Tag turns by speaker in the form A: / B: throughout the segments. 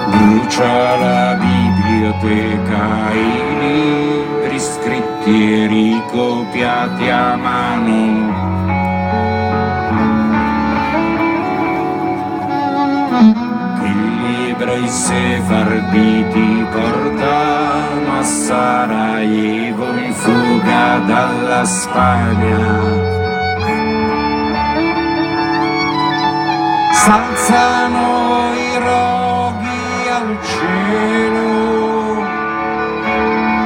A: Brucia la biblioteca, i libri scritti e ricopiati a mano. Il ebrei sefarditi portano a Sarajevo in fuga dalla Spagna. S'alzano i roghi al cielo,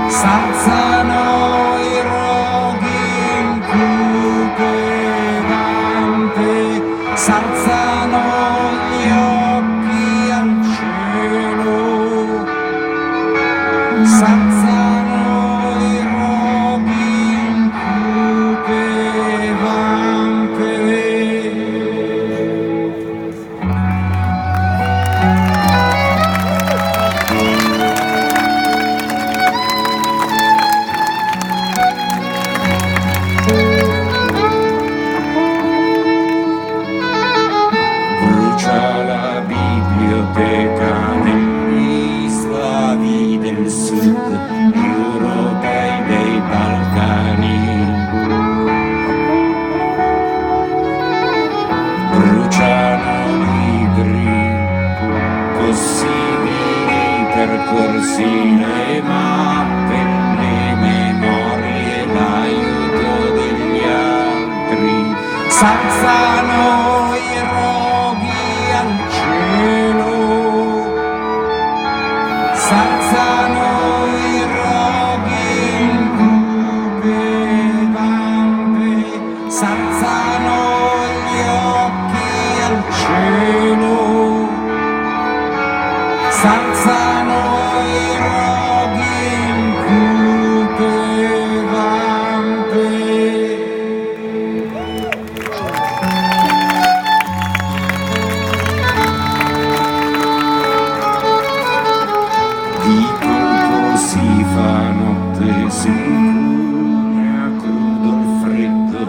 A: s'alzano i roghi incuperanti, s'alzano gli occhi al cielo, s'alzano i roghi incuperanti. Negli slavi del sud, europei dei Balcani, bruciano libri possibili, percorsi, le mappe, le memorie, l'aiuto degli altri, s'alzano i roghi al cielo, s'alzano i roghi incuperanti, s'alzano gli occhi al cielo, s'alzano i roghi incuperanti. Di colpo si fa notte, si incune a crudo il freddo,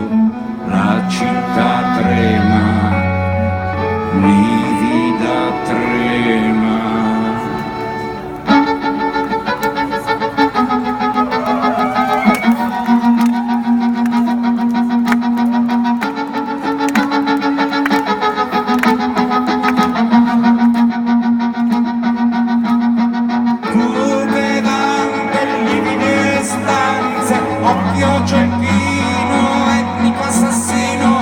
A: la città trema, livida trema. Occhio cecchino, etnico assassino,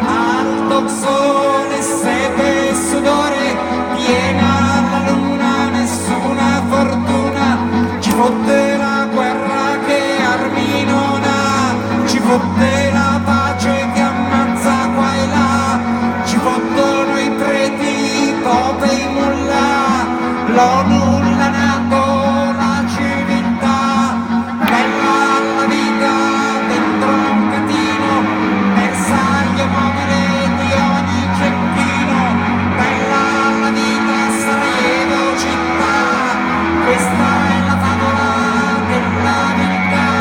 A: alto sole, sete e sudore, piena la luna, nessuna fortuna, ci fotte la guerra che armi non ha, ci fotte la pace che ammazza qua e là, ci fottono i preti, pope e i mullah, l'ONU, la NATO, la civiltà, bella la vita dentro un catino, bersaglio mobile di ogni cecchino, bella la vita Sarajevo città, questa è la favola della verità.